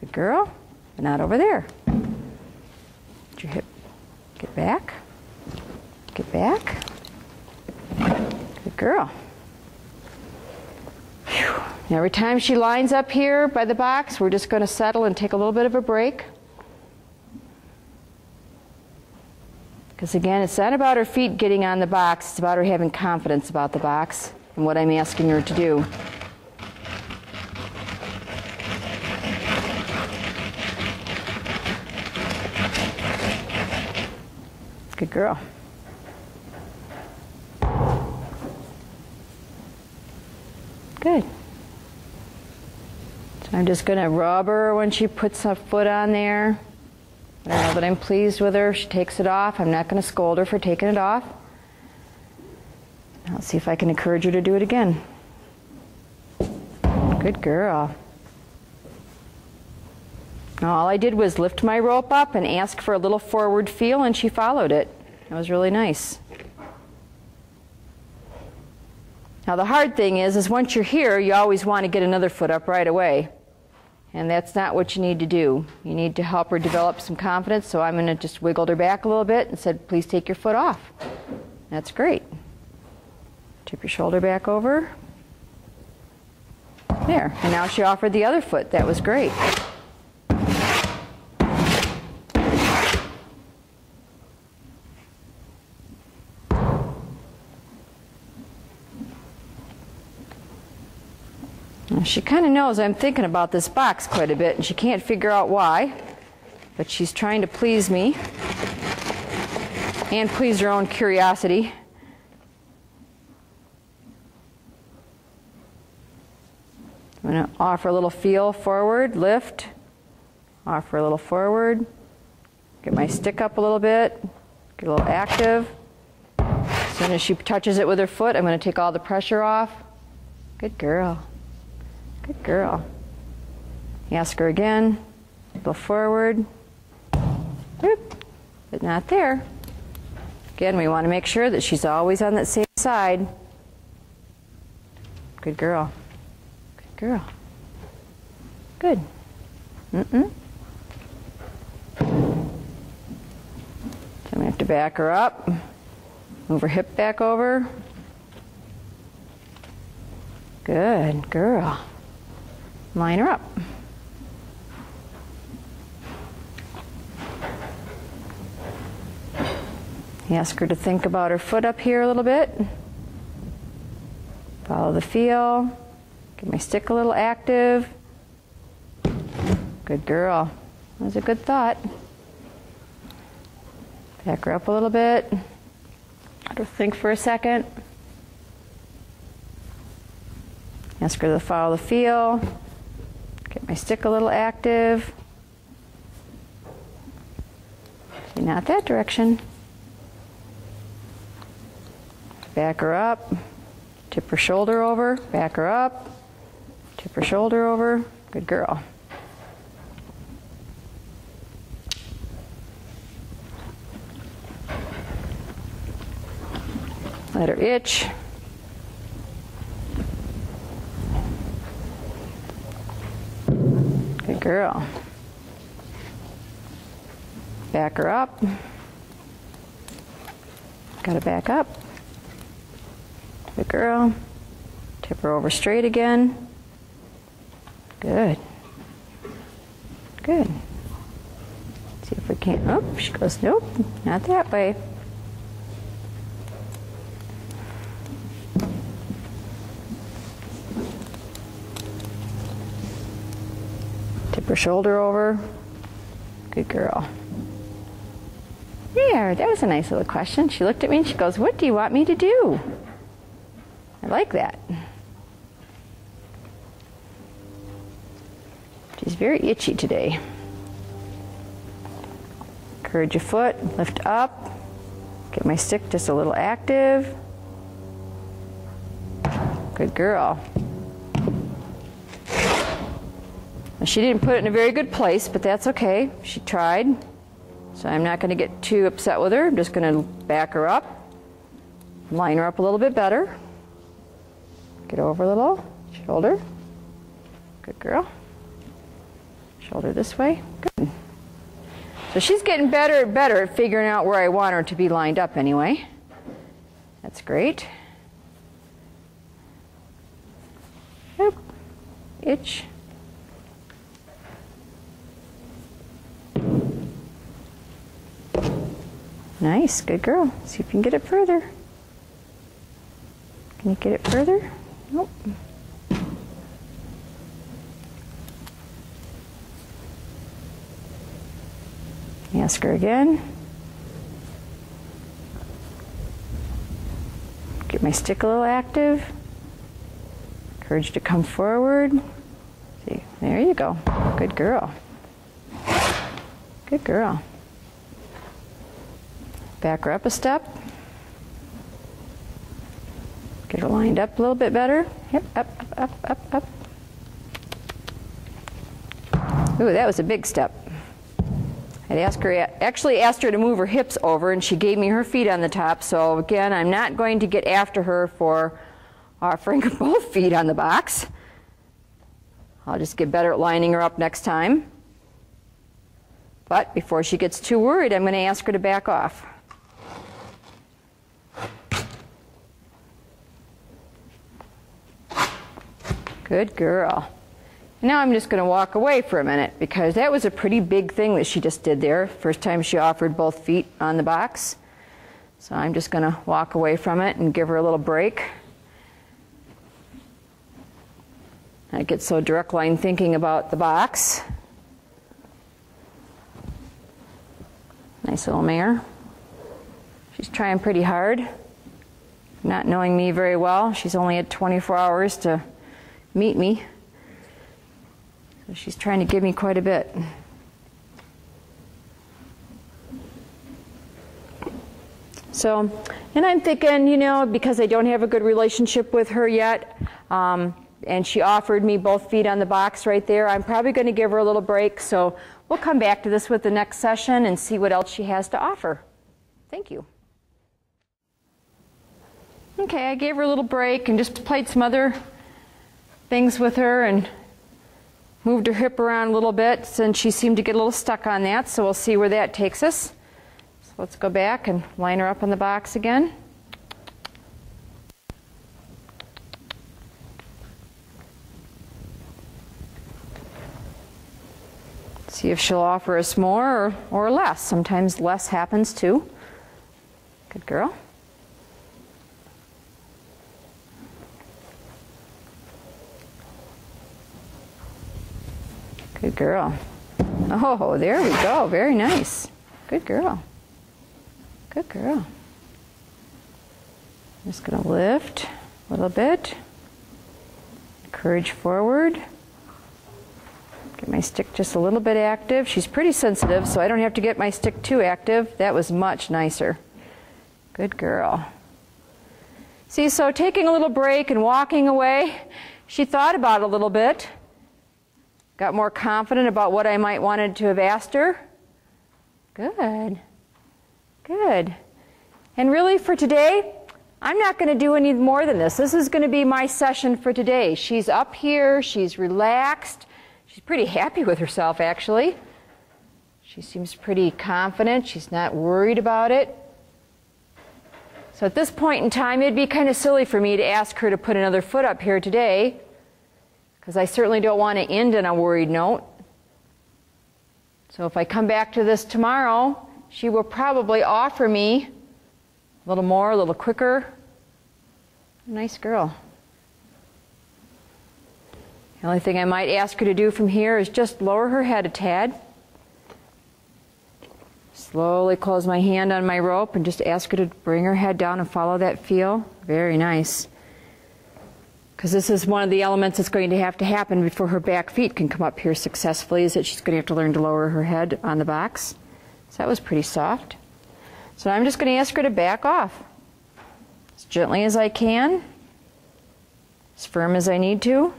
Good girl. But not over there. Get your hip. Get back. Get back. Good girl. Whew. Every time she lines up here by the box, we're just going to settle and take a little bit of a break. Because again, it's not about her feet getting on the box, it's about her having confidence about the box and what I'm asking her to do. Good girl. Good. So I'm just going to rub her when she puts her foot on there. I know that I'm pleased with her. She takes it off. I'm not going to scold her for taking it off. I'll see if I can encourage her to do it again. Good girl. Now, all I did was lift my rope up and ask for a little forward feel, and she followed it. It was really nice. Now the hard thing is once you're here, you always want to get another foot up right away. And that's not what you need to do. You need to help her develop some confidence, so I'm going to just wiggle her back a little bit and said, please take your foot off. That's great. Tip your shoulder back over. There. And now she offered the other foot. That was great. She kind of knows I'm thinking about this box quite a bit, and she can't figure out why, but she's trying to please me and please her own curiosity. I'm going to offer a little feel forward, lift, offer a little forward, get my stick up a little bit, get a little active. As soon as she touches it with her foot, I'm going to take all the pressure off. Good girl. Good girl. Ask her again. Go forward. Whoop. But not there. Again, we want to make sure that she's always on that same side. Good girl. Good girl. Good. So I'm going to have to back her up. Move her hip back over. Good girl. Line her up. Ask her to think about her foot up here a little bit. Follow the feel. Get my stick a little active. Good girl. That was a good thought. Back her up a little bit. Let her think for a second. Ask her to follow the feel. Get my stick a little active. See, not that direction. Back her up. Tip her shoulder over. Back her up. Tip her shoulder over. Good girl. Let her itch. Good girl. Back her up. Got to back up. Good girl. Tip her over straight again. Good. Good. See if we can't. Oh, she goes, nope, not that way. Tip her shoulder over. Good girl. There, that was a nice little question. She looked at me and she goes, what do you want me to do? I like that. She's very itchy today. Encourage your foot, lift up. Get my stick just a little active. Good girl. She didn't put it in a very good place, but that's okay. She tried. So I'm not going to get too upset with her. I'm just going to back her up, line her up a little bit better. Get over a little. Shoulder. Good girl. Shoulder this way. Good. So she's getting better and better at figuring out where I want her to be lined up anyway. That's great. Oop. Itch. Nice, good girl. See if you can get it further. Can you get it further? Nope. Ask her again. Get my stick a little active. Encourage to come forward. See, there you go. Good girl. Good girl. Back her up a step. Get her lined up a little bit better. Yep, up. Ooh, that was a big step. I'd actually asked her to move her hips over, and she gave me her feet on the top. So again, I'm not going to get after her for offering both feet on the box. I'll just get better at lining her up next time. But before she gets too worried, I'm going to ask her to back off. Good girl. Now I'm just going to walk away for a minute because that was a pretty big thing that she just did there. First time she offered both feet on the box. So I'm just going to walk away from it and give her a little break. I get so direct line thinking about the box. Nice little mare. She's trying pretty hard. Not knowing me very well. She's only had 24 hours to meet me. So she's trying to give me quite a bit. So, and I'm thinking, you know, because I don't have a good relationship with her yet, and she offered me both feet on the box right there, I'm probably going to give her a little break. So we'll come back to this with the next session and see what else she has to offer. Thank you. Okay, I gave her a little break and just played some other things with her and moved her hip around a little bit, since she seemed to get a little stuck on that, so we'll see where that takes us. So let's go back and line her up on the box again. See if she'll offer us more or less. Sometimes less happens too. Good girl. Good girl. Oh, there we go. Very nice. Good girl. Good girl. I'm just going to lift a little bit. Encourage forward. Get my stick just a little bit active. She's pretty sensitive, so I don't have to get my stick too active. That was much nicer. Good girl. See, so taking a little break and walking away, she thought about it a little bit. Got more confident about what I might wanted to have asked her. Good. Good. And really for today, I'm not going to do any more than this. This is going to be my session for today. She's up here. She's relaxed. She's pretty happy with herself, actually. She seems pretty confident. She's not worried about it. So at this point in time, it'd be kind of silly for me to ask her to put another foot up here today, because I certainly don't want to end on a worried note. So if I come back to this tomorrow, she will probably offer me a little more, a little quicker. Nice girl. The only thing I might ask her to do from here is just lower her head a tad. Slowly close my hand on my rope and just ask her to bring her head down and follow that feel. Very nice. Because this is one of the elements that's going to have to happen before her back feet can come up here successfully, is that she's going to have to learn to lower her head on the box. So that was pretty soft. So I'm just going to ask her to back off as gently as I can, as firm as I need to.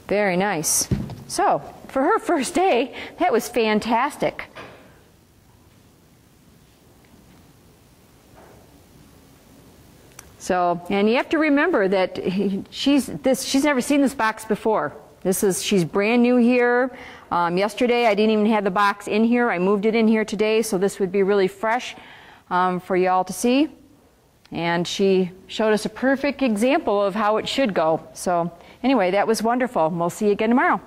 Very nice. So for her first day, that was fantastic. So, and you have to remember that she's never seen this box before. She's brand new here. Yesterday I didn't even have the box in here. I moved it in here today, so this would be really fresh for y'all to see. And she showed us a perfect example of how it should go. So anyway, that was wonderful. We'll see you again tomorrow.